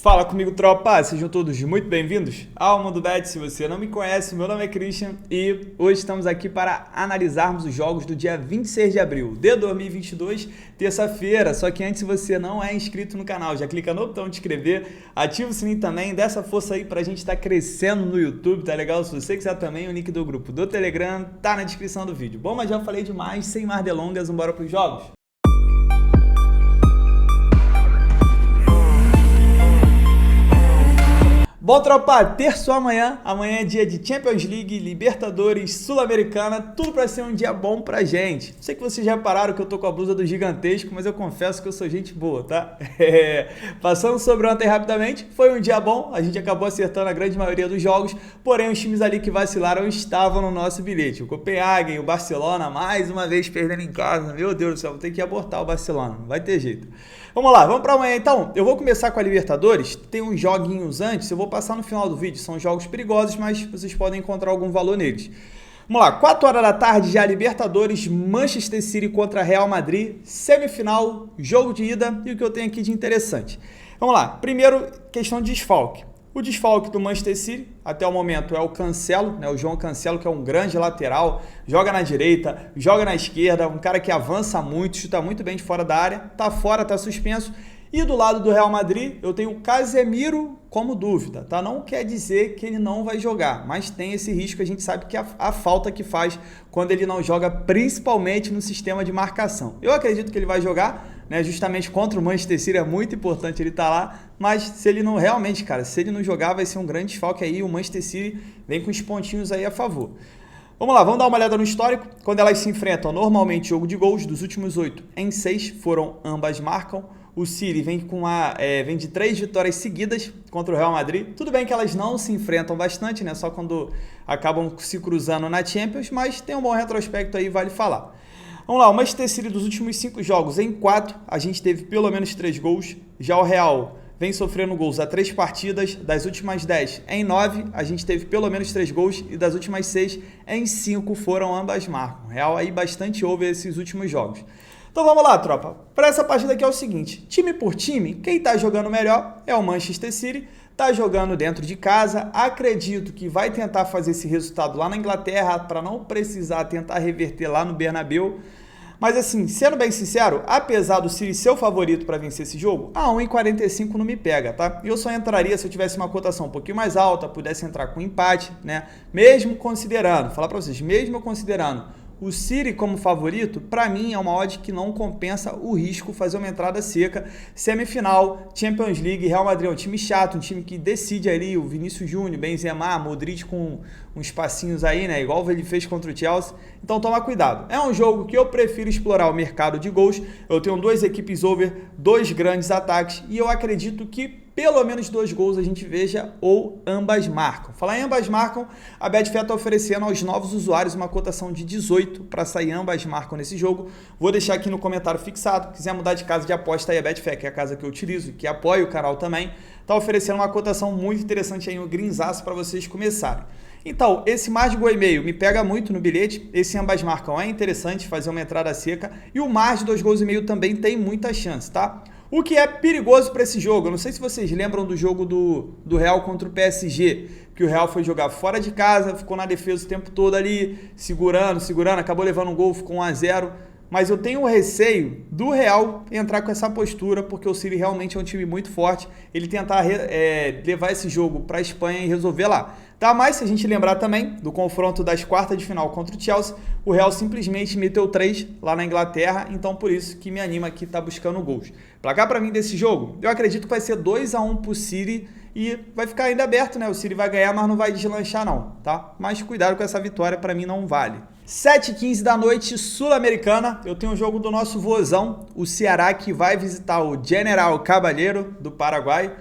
Fala comigo, tropa! Sejam todos muito bem-vindos ao Mundo Bet. Se você não me conhece, meu nome é Christian e hoje estamos aqui para analisarmos os jogos do dia 26 de abril de 2022, terça-feira. Só que antes, se você não é inscrito no canal, já clica no botão de inscrever, ativa o sininho também, dá essa força aí pra gente estar crescendo no YouTube, tá legal? Se você quiser também, o link do grupo do Telegram tá na descrição do vídeo. Bom, mas já falei demais, sem mais delongas, vamos embora pros jogos? Bom, tropa, terça amanhã é dia de Champions League, Libertadores, Sul-Americana, tudo para ser um dia bom pra gente. Sei que vocês já repararam que eu tô com a blusa do Gigantesco, mas eu confesso que eu sou gente boa, tá? Passando sobre ontem rapidamente, foi um dia bom, a gente acabou acertando a grande maioria dos jogos, porém os times ali que vacilaram estavam no nosso bilhete. O Copenhagen, o Barcelona, mais uma vez perdendo em casa, meu Deus do céu, vou ter que abortar o Barcelona, não vai ter jeito. Vamos lá, vamos para amanhã então. Eu vou começar com a Libertadores, tem uns joguinhos antes, eu vou passar no final do vídeo, são jogos perigosos, mas vocês podem encontrar algum valor neles. Vamos lá, 4 horas da tarde já Libertadores, Manchester City contra Real Madrid, semifinal, jogo de ida e o que eu tenho aqui de interessante. Vamos lá, primeiro questão de desfalque. O desfalque do Manchester City, até o momento, é o Cancelo, né? O João Cancelo, que é um grande lateral, joga na direita, joga na esquerda, um cara que avança muito, chuta muito bem de fora da área, tá fora, tá suspenso. E do lado do Real Madrid, eu tenho o Casemiro como dúvida, tá? Não quer dizer que ele não vai jogar, mas tem esse risco, a gente sabe que a falta que faz quando ele não joga, principalmente no sistema de marcação. Eu acredito que ele vai jogar, né? Justamente contra o Manchester City, é muito importante ele estar lá, mas se ele não realmente, cara, se ele não jogar, vai ser um grande desfalque aí, o Manchester City vem com os pontinhos aí a favor. Vamos lá, vamos dar uma olhada no histórico. Quando elas se enfrentam, normalmente jogo de gols, dos últimos 8 em 6 foram ambas marcam. O City vem de 3 vitórias seguidas contra o Real Madrid. Tudo bem que elas não se enfrentam bastante, né? Só quando acabam se cruzando na Champions, mas tem um bom retrospecto aí, vale falar. Vamos lá, o Manchester City dos últimos 5 jogos, em 4, a gente teve pelo menos 3 gols. Já o Real vem sofrendo gols há 3 partidas, das últimas 10 em 9, a gente teve pelo menos 3 gols e das últimas 6 em 5 foram ambas marcam. Real aí bastante over esses últimos jogos. Então vamos lá, tropa. Para essa partida aqui é o seguinte, time por time, quem tá jogando melhor é o Manchester City, tá jogando dentro de casa, acredito que vai tentar fazer esse resultado lá na Inglaterra para não precisar tentar reverter lá no Bernabéu. Mas assim, sendo bem sincero, apesar do City ser o favorito para vencer esse jogo, a 1,45 não me pega, tá? Eu só entraria se eu tivesse uma cotação um pouquinho mais alta, pudesse entrar com empate, né? Mesmo considerando, falar para vocês, mesmo considerando o City como favorito, para mim é uma odd que não compensa o risco fazer uma entrada seca. Semifinal, Champions League, Real Madrid é um time chato, um time que decide ali, o Vinícius Júnior, Benzema, Modric com uns passinhos aí, né? Igual ele fez contra o Chelsea. Então toma cuidado. É um jogo que eu prefiro explorar o mercado de gols. Eu tenho 2 equipes over, 2 grandes ataques e eu acredito que pelo menos 2 gols a gente veja ou ambas marcam. Falar em ambas marcam, a Betfair está oferecendo aos novos usuários uma cotação de 18 para sair ambas marcam nesse jogo. Vou deixar aqui no comentário fixado. Quiser mudar de casa de aposta aí, a Betfair, que é a casa que eu utilizo, que apoia o canal também, está oferecendo uma cotação muito interessante aí no Greenzaço para vocês começarem. Então, esse mais de gol e meio me pega muito no bilhete, esse ambas marcam é interessante fazer uma entrada seca e o mais de 2 gols e meio também tem muita chance, tá? O que é perigoso para esse jogo, eu não sei se vocês lembram do jogo do Real contra o PSG, que o Real foi jogar fora de casa, ficou na defesa o tempo todo ali, segurando, acabou levando um gol, ficou 1-0, mas eu tenho o receio do Real entrar com essa postura, porque o City realmente é um time muito forte, ele tentar levar esse jogo para a Espanha e resolver lá. Tá, mas se a gente lembrar também do confronto das quartas de final contra o Chelsea, o Real simplesmente meteu 3 lá na Inglaterra, então por isso que me anima aqui tá buscando gols. Placar para mim desse jogo, eu acredito que vai ser 2-1 pro City e vai ficar ainda aberto, né? O City vai ganhar, mas não vai deslanchar não, tá? Mas cuidado com essa vitória, para mim não vale. 7h15 da noite, Sul-Americana, eu tenho um jogo do nosso vozão, o Ceará, que vai visitar o General Caballero do Paraguai.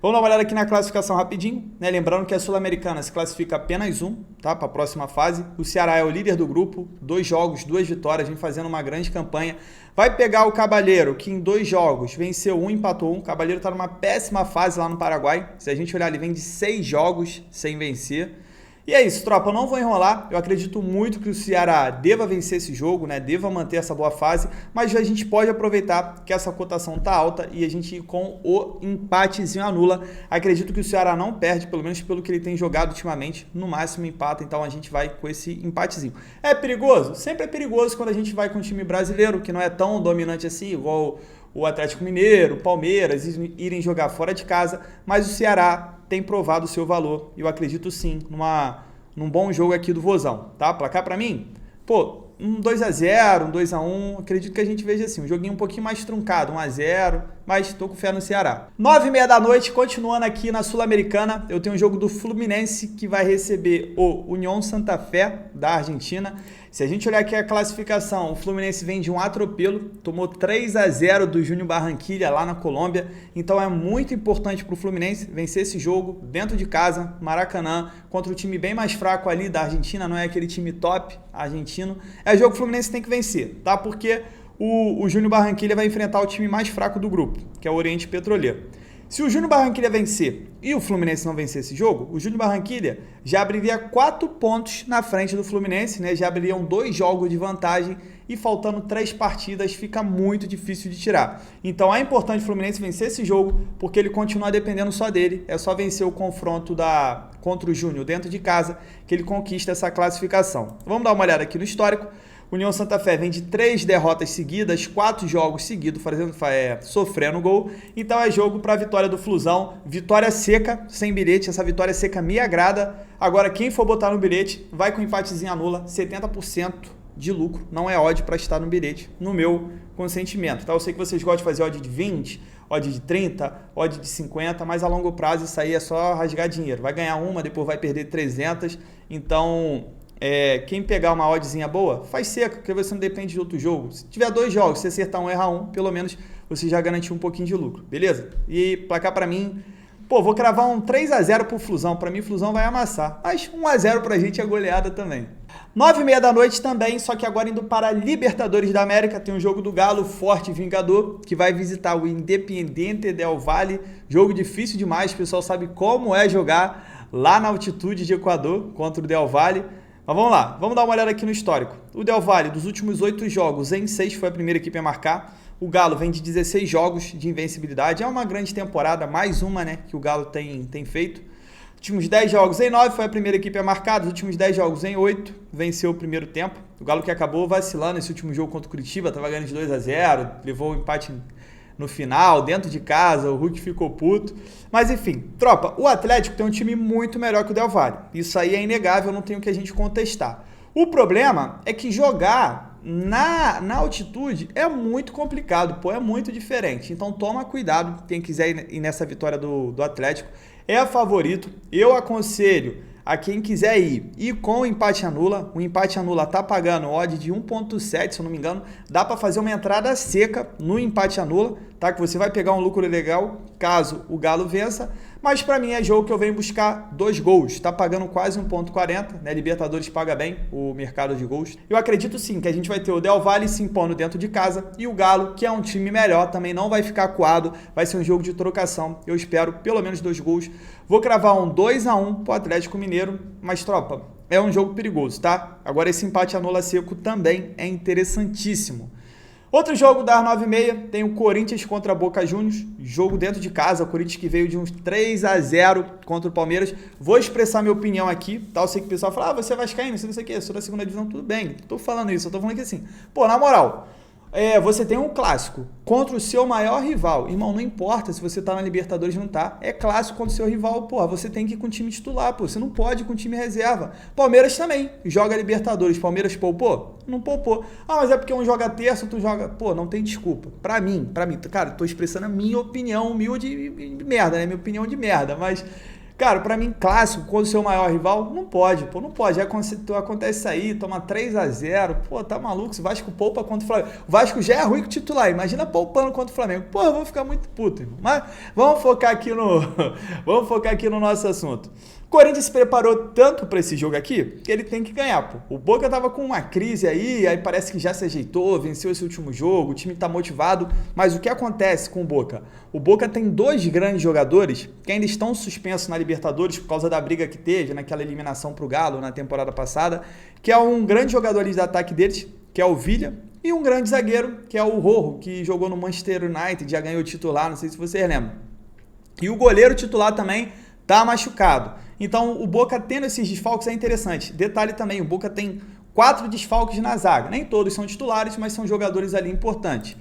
Vamos dar uma olhada aqui na classificação rapidinho, né? Lembrando que a Sul-Americana se classifica apenas 1, tá? Para a próxima fase. O Ceará é o líder do grupo, 2 jogos, 2 vitórias, vem fazendo uma grande campanha. Vai pegar o Caballero, que em 2 jogos venceu 1, empatou 1. O Caballero está numa péssima fase lá no Paraguai. Se a gente olhar, ele vem de 6 jogos sem vencer. E é isso, tropa, eu não vou enrolar, eu acredito muito que o Ceará deva vencer esse jogo, né, deva manter essa boa fase, mas a gente pode aproveitar que essa cotação tá alta e a gente ir com o empatezinho anula. Acredito que o Ceará não perde, pelo menos pelo que ele tem jogado ultimamente, no máximo empata, então a gente vai com esse empatezinho. É perigoso? Sempre é perigoso quando a gente vai com um time brasileiro, que não é tão dominante assim, igual o Atlético Mineiro, o Palmeiras, irem jogar fora de casa, mas o Ceará tem provado o seu valor. Eu acredito sim num bom jogo aqui do Vozão, tá? Placar pra mim? Pô, um 2x0, um 2x1, acredito que a gente veja assim, um joguinho um pouquinho mais truncado, 1x0, mas tô com fé no Ceará. 9h30 da noite, continuando aqui na Sul-Americana, eu tenho um jogo do Fluminense que vai receber o União Santa Fé da Argentina. Se a gente olhar aqui a classificação, o Fluminense vem de um atropelo, tomou 3x0 do Júnior Barranquilla lá na Colômbia, então é muito importante para o Fluminense vencer esse jogo dentro de casa, Maracanã, contra um time bem mais fraco ali da Argentina, não é aquele time top argentino. É jogo que o Fluminense tem que vencer, tá? Porque o Júnior Barranquilla vai enfrentar o time mais fraco do grupo, que é o Oriente Petroleiro. Se o Júnior Barranquilla vencer e o Fluminense não vencer esse jogo, o Júnior Barranquilla já abriria 4 pontos na frente do Fluminense, né? Já abririam 2 jogos de vantagem e faltando 3 partidas fica muito difícil de tirar. Então é importante o Fluminense vencer esse jogo porque ele continua dependendo só dele. É só vencer o confronto contra o Júnior dentro de casa que ele conquista essa classificação. Vamos dar uma olhada aqui no histórico. União Santa Fé vem de 3 derrotas seguidas, 4 jogos seguidos, sofrendo gol. Então é jogo para a vitória do Flusão. Vitória seca, sem bilhete. Essa vitória seca me agrada. Agora, quem for botar no bilhete, vai com empatezinho anula, 70% de lucro. Não é odd para estar no bilhete, no meu consentimento. Tá? Eu sei que vocês gostam de fazer odd de 20, odd de 30, odd de 50, mas a longo prazo isso aí é só rasgar dinheiro. Vai ganhar uma, depois vai perder 300. Então... quem pegar uma oddzinha boa, faz seca, porque você não depende de outro jogo. Se tiver 2 jogos, se acertar um, errar um, pelo menos você já garantiu um pouquinho de lucro, beleza? E placar pra mim, vou cravar um 3x0 pro Flusão. Pra mim, o Flusão vai amassar. Mas 1x0 pra gente é goleada também. 9h30 da noite também, só que agora indo para Libertadores da América, tem um jogo do Galo Forte Vingador, que vai visitar o Independiente del Valle. Jogo difícil demais, o pessoal sabe como é jogar lá na altitude de Equador contra o Del Valle. Mas vamos lá, vamos dar uma olhada aqui no histórico. O Del Valle, dos últimos 8 jogos, em 6 foi a primeira equipe a marcar. O Galo vem de 16 jogos de invencibilidade. É uma grande temporada, mais uma, né, que o Galo tem feito. Últimos 10 jogos em 9 foi a primeira equipe a marcar. Dos últimos 10 jogos em 8, venceu o primeiro tempo. O Galo que acabou vacilando esse último jogo contra o Curitiba, estava ganhando de 2x0, levou o empate no final, dentro de casa, o Hulk ficou puto. Mas enfim, tropa, o Atlético tem um time muito melhor que o Del Valle. Isso aí é inegável, não tem o que a gente contestar. O problema é que jogar na altitude é muito complicado, é muito diferente. Então toma cuidado, quem quiser ir nessa vitória do Atlético, é favorito. Eu aconselho a quem quiser ir com o empate anula. O empate anula tá pagando odd de 1.7, se eu não me engano. Dá para fazer uma entrada seca no empate anula, tá? Que você vai pegar um lucro legal caso o Galo vença. Mas para mim é jogo que eu venho buscar 2 gols. Tá pagando quase 1.40, né? Libertadores paga bem o mercado de gols. Eu acredito sim que a gente vai ter o Del Valle se impondo dentro de casa e o Galo, que é um time melhor, também não vai ficar acuado. Vai ser um jogo de trocação. Eu espero pelo menos 2 gols. Vou cravar um 2x1 pro Atlético Mineiro, mas tropa, é um jogo perigoso, tá? Agora esse empate anula seco também é interessantíssimo. Outro jogo das 9h30 tem o Corinthians contra a Boca Juniors, jogo dentro de casa, o Corinthians que veio de uns 3x0 contra o Palmeiras. Vou expressar minha opinião aqui, tá? Eu sei que o pessoal fala, você é vascaíno, você não sei o que, sou da segunda divisão, tudo bem, tô falando isso, eu tô falando aqui assim, na moral, você tem um clássico contra o seu maior rival. Irmão, não importa se você tá na Libertadores ou não tá. É clássico contra o seu rival, você tem que ir com o time titular, você não pode ir com o time reserva. Palmeiras também joga Libertadores. Palmeiras poupou? Não poupou. Mas é porque um joga terça, outro joga... não tem desculpa. Pra mim, cara, tô expressando a minha opinião humilde de merda, né? Minha opinião de merda, mas... Cara, pra mim, clássico, contra o seu maior rival, não pode, não pode. Acontece isso aí, toma 3x0, tá maluco, se o Vasco poupa contra o Flamengo. O Vasco já é ruim com o titular, imagina poupando contra o Flamengo. Eu vou ficar muito puto, irmão. Mas vamos focar aqui no nosso assunto. Corinthians se preparou tanto para esse jogo aqui que ele tem que ganhar, pô. O Boca tava com uma crise aí parece que já se ajeitou, venceu esse último jogo, o time tá motivado, mas o que acontece com o Boca? O Boca tem dois grandes jogadores que ainda estão suspensos na Libertadores por causa da briga que teve naquela eliminação pro Galo na temporada passada, que é um grande jogador ali de ataque deles, que é o Villa, e um grande zagueiro, que é o Rojo, que jogou no Manchester United, já ganhou o titular, não sei se vocês lembram. E o goleiro titular também tá machucado. Então, o Boca tendo esses desfalques é interessante. Detalhe também, o Boca tem 4 desfalques na zaga. Nem todos são titulares, mas são jogadores ali importantes.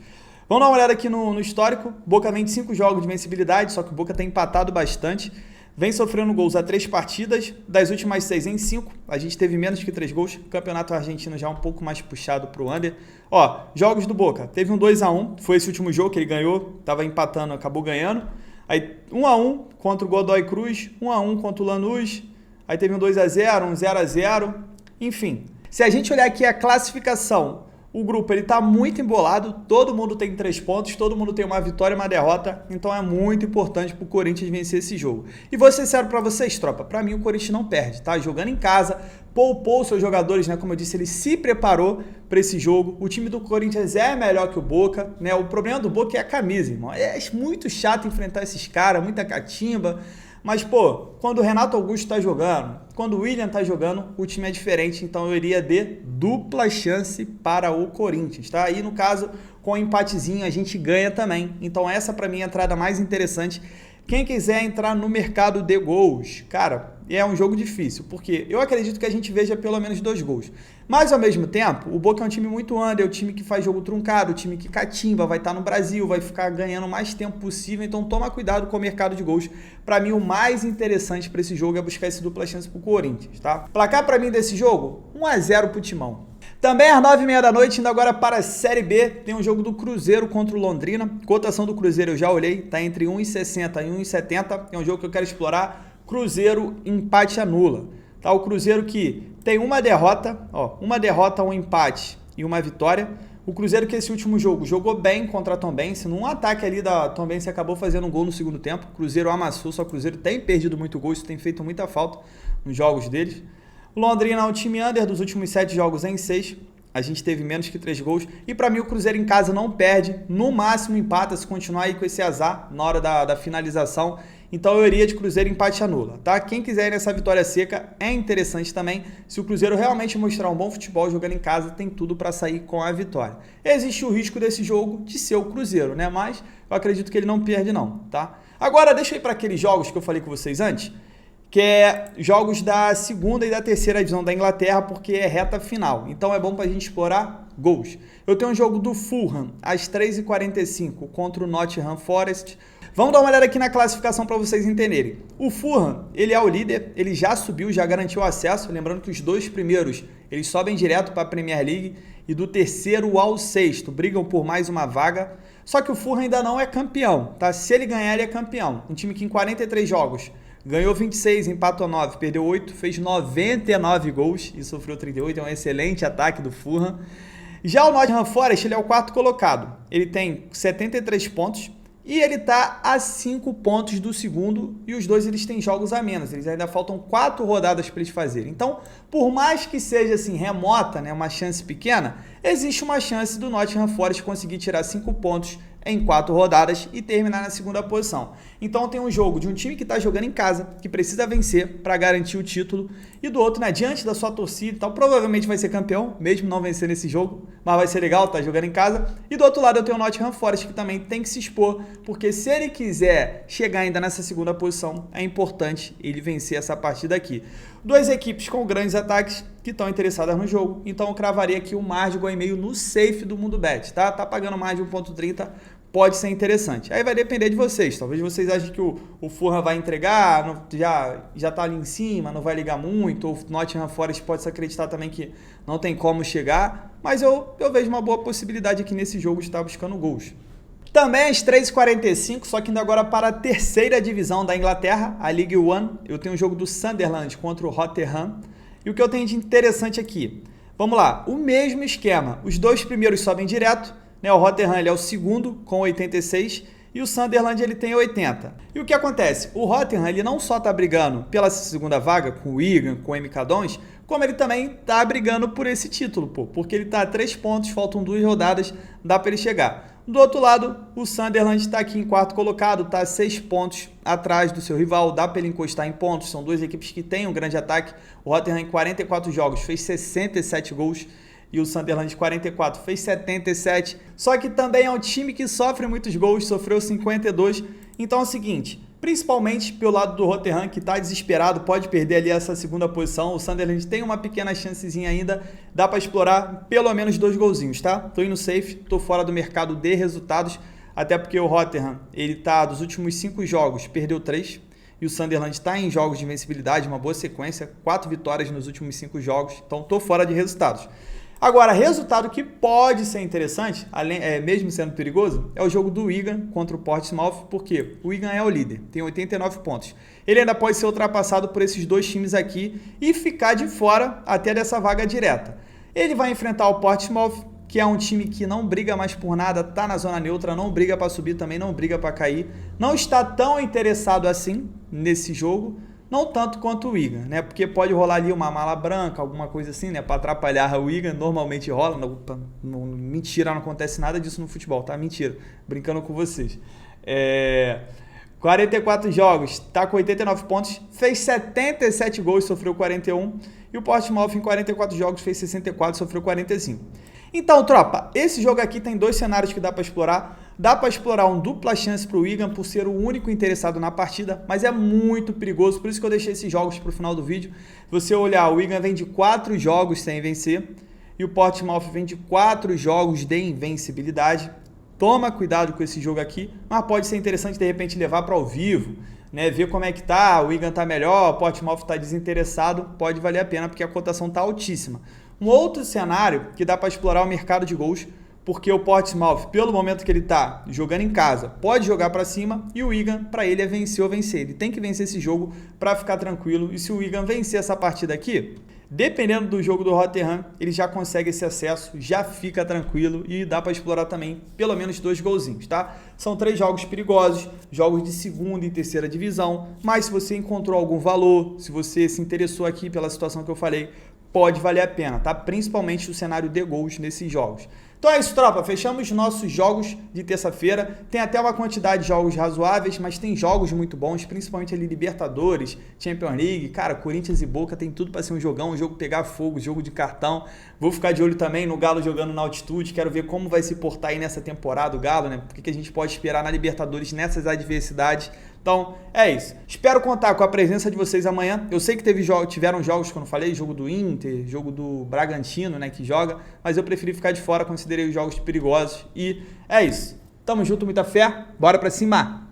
Vamos dar uma olhada aqui no histórico. O Boca vem de 5 jogos de vencibilidade, só que o Boca tem empatado bastante. Vem sofrendo gols a 3 partidas, das últimas 6 em 5. A gente teve menos que 3 gols. O campeonato argentino já é um pouco mais puxado para o under. Ó, jogos do Boca. Teve um 2-1, foi esse último jogo que ele ganhou. Estava empatando, acabou ganhando. Aí 1-1 contra o Godoy Cruz, 1-1 contra o Lanús, aí teve um 2-0, um 0-0, enfim. Se a gente olhar aqui a classificação, o grupo ele tá muito embolado, todo mundo tem 3 pontos, todo mundo tem uma vitória e uma derrota, então é muito importante pro Corinthians vencer esse jogo. E vou ser sincero pra vocês, tropa, pra mim o Corinthians não perde, tá? Jogando em casa, poupou seus jogadores, né? Como eu disse, ele se preparou para esse jogo. O time do Corinthians é melhor que o Boca, né? O problema do Boca é a camisa, irmão. É muito chato enfrentar esses caras, muita catimba. Mas, pô, quando o Renato Augusto tá jogando, quando o William tá jogando, o time é diferente. Então eu iria de dupla chance para o Corinthians, tá? Aí, no caso, com o empatezinho, a gente ganha também. Então essa, para mim, é a entrada mais interessante. Quem quiser entrar no mercado de gols, cara, é um jogo difícil, porque eu acredito que a gente veja pelo menos 2 gols. Mas, ao mesmo tempo, o Boca é um time muito under, é o time que faz jogo truncado, o time que catimba, vai estar no Brasil, vai ficar ganhando o mais tempo possível, então toma cuidado com o mercado de gols. Para mim, o mais interessante para esse jogo é buscar esse dupla chance pro Corinthians, tá? Placar para mim desse jogo, 1-0 pro Timão. Também às 9h30 da noite, indo agora para a Série B, tem um jogo do Cruzeiro contra o Londrina. Cotação do Cruzeiro eu já olhei, tá entre 1,60 e 1,70. É um jogo que eu quero explorar. Cruzeiro, empate anula. Tá, o Cruzeiro que tem uma derrota, um empate e uma vitória. O Cruzeiro que esse último jogo jogou bem contra a Tombense. Num ataque ali da Tombense acabou fazendo um gol no segundo tempo. O Cruzeiro amassou, só que o Cruzeiro tem perdido muito gol, isso tem feito muita falta nos jogos deles. O Londrina é um time under dos últimos 7 jogos em 6. A gente teve menos que 3 gols. E para mim o Cruzeiro em casa não perde. No máximo empata se continuar aí com esse azar na hora da finalização. Então eu iria de Cruzeiro empate anula, tá? Quem quiser ir nessa vitória seca é interessante também. Se o Cruzeiro realmente mostrar um bom futebol jogando em casa, tem tudo para sair com a vitória. Existe o risco desse jogo de ser o Cruzeiro, né? Mas eu acredito que ele não perde não, tá? Agora deixa eu ir para aqueles jogos que eu falei com vocês antes, que é jogos da segunda e da terceira divisão da Inglaterra, porque é reta final. Então é bom para a gente explorar gols. Eu tenho um jogo do Fulham às 3h45 contra o Nottingham Forest. Vamos dar uma olhada aqui na classificação para vocês entenderem. O Fulham, ele é o líder, ele já subiu, já garantiu acesso. Lembrando que os 2 primeiros, eles sobem direto para a Premier League. E do terceiro ao 6º, brigam por mais uma vaga. Só que o Fulham ainda não é campeão, tá? Se ele ganhar, ele é campeão. Um time que em 43 jogos ganhou 26, empatou 9, perdeu 8, fez 99 gols e sofreu 38. É um excelente ataque do Fulham. Já o Nottingham Forest, ele é o 4º colocado. Ele tem 73 pontos. E ele está a 5 pontos do segundo e os dois eles têm jogos a menos. Eles ainda faltam 4 rodadas para eles fazerem. Então, por mais que seja assim remota, né, uma chance pequena, existe uma chance do Nottingham Forest conseguir tirar 5 pontos em 4 rodadas e terminar na segunda posição. Então tem um jogo de um time que está jogando em casa, que precisa vencer para garantir o título, e do outro, né, diante da sua torcida e tal, provavelmente vai ser campeão, mesmo não vencer nesse jogo, mas vai ser legal, tá jogando em casa. E do outro lado eu tenho o Nottingham Forest, que também tem que se expor, porque se ele quiser chegar ainda nessa segunda posição, é importante ele vencer essa partida aqui. 2 equipes com grandes ataques que estão interessadas no jogo, então eu cravaria aqui o mar de gol e meio no safe do Mundo Bet, tá? Tá pagando mais de 1,30, pode ser interessante. Aí vai depender de vocês, talvez vocês achem que o Fulham vai entregar, já tá ali em cima, não vai ligar muito, ou o Nottingham Forest pode se acreditar também que não tem como chegar, mas eu vejo uma boa possibilidade aqui nesse jogo de estar buscando gols. Também às 3h45, só que indo agora para a terceira divisão da Inglaterra, a League One, eu tenho um jogo do Sunderland contra o Rotherham. E o que eu tenho de interessante aqui? Vamos lá, o mesmo esquema. Os 2 primeiros sobem direto, né? O Rotherham ele é o segundo com 86 e o Sunderland ele tem 80. E o que acontece? O Rotherham ele não só está brigando pela segunda vaga com o Wigan, com o MK Dons, como ele também está brigando por esse título, porque ele está a 3 pontos, faltam 2 rodadas, dá para ele chegar. Do outro lado, o Sunderland está aqui em quarto colocado, está a 6 pontos atrás do seu rival, dá para ele encostar em pontos, são duas equipes que têm um grande ataque. O Rotherham em 44 jogos fez 67 gols e o Sunderland 44 fez 77, só que também é um time que sofre muitos gols, sofreu 52, então é o seguinte... Principalmente pelo lado do Rotherham, que está desesperado, pode perder ali essa segunda posição. O Sunderland tem uma pequena chancezinha ainda, dá para explorar pelo menos 2 golzinhos, tá? Tô indo safe, tô fora do mercado de resultados, até porque o Rotherham, ele tá dos últimos 5 jogos, perdeu 3, e o Sunderland está em jogos de invencibilidade, uma boa sequência, 4 vitórias nos últimos 5 jogos, então tô fora de resultados. Agora, resultado que pode ser interessante, mesmo sendo perigoso, é o jogo do Wigan contra o Portsmouth, porque o Wigan é o líder, tem 89 pontos. Ele ainda pode ser ultrapassado por esses 2 times aqui e ficar de fora até dessa vaga direta. Ele vai enfrentar o Portsmouth, que é um time que não briga mais por nada, tá na zona neutra, não briga para subir, também não briga para cair, não está tão interessado assim nesse jogo, não tanto quanto o Wigan, né? Porque pode rolar ali uma mala branca, alguma coisa assim, né? Para atrapalhar o Wigan, normalmente rola. Mentira, não acontece nada disso no futebol, tá? Mentira. Brincando com vocês. 44 jogos, tá com 89 pontos, fez 77 gols, sofreu 41. E o Portsmouth em 44 jogos fez 64, sofreu 45. Então, tropa, esse jogo aqui tem 2 cenários que dá para explorar. Dá para explorar um dupla chance para o Wigan por ser o único interessado na partida, mas é muito perigoso, por isso que eu deixei esses jogos para o final do vídeo. Se você olhar, o Wigan vem de 4 jogos sem vencer e o Portsmouth vem de 4 jogos de invencibilidade. Toma cuidado com esse jogo aqui, mas pode ser interessante de repente levar para ao vivo, né? Ver como é que tá, o Wigan tá melhor, o Portsmouth tá desinteressado, pode valer a pena porque a cotação tá altíssima. Um outro cenário que dá para explorar o mercado de gols, porque o Portsmouth, pelo momento que ele está jogando em casa, pode jogar para cima e o Wigan, para ele é vencer ou vencer. Ele tem que vencer esse jogo para ficar tranquilo e se o Wigan vencer essa partida aqui, dependendo do jogo do Rotherham, ele já consegue esse acesso, já fica tranquilo e dá para explorar também pelo menos 2 golzinhos, tá? São 3 jogos perigosos, jogos de segunda e terceira divisão, mas se você encontrou algum valor, se você se interessou aqui pela situação que eu falei, pode valer a pena, tá? Principalmente o cenário de gols nesses jogos. Então é isso, tropa. Fechamos nossos jogos de terça-feira. Tem até uma quantidade de jogos razoáveis, mas tem jogos muito bons, principalmente ali Libertadores, Champions League. Cara, Corinthians e Boca tem tudo para ser um jogão, um jogo pegar fogo, jogo de cartão. Vou ficar de olho também no Galo jogando na altitude. Quero ver como vai se portar aí nessa temporada o Galo, né? O que a gente pode esperar na Libertadores nessas adversidades. Então, é isso. Espero contar com a presença de vocês amanhã. Eu sei que tiveram jogos que eu não falei, jogo do Inter, jogo do Bragantino, né, que joga, mas eu preferi ficar de fora, considerei os jogos perigosos. E é isso. Tamo junto, muita fé. Bora pra cima!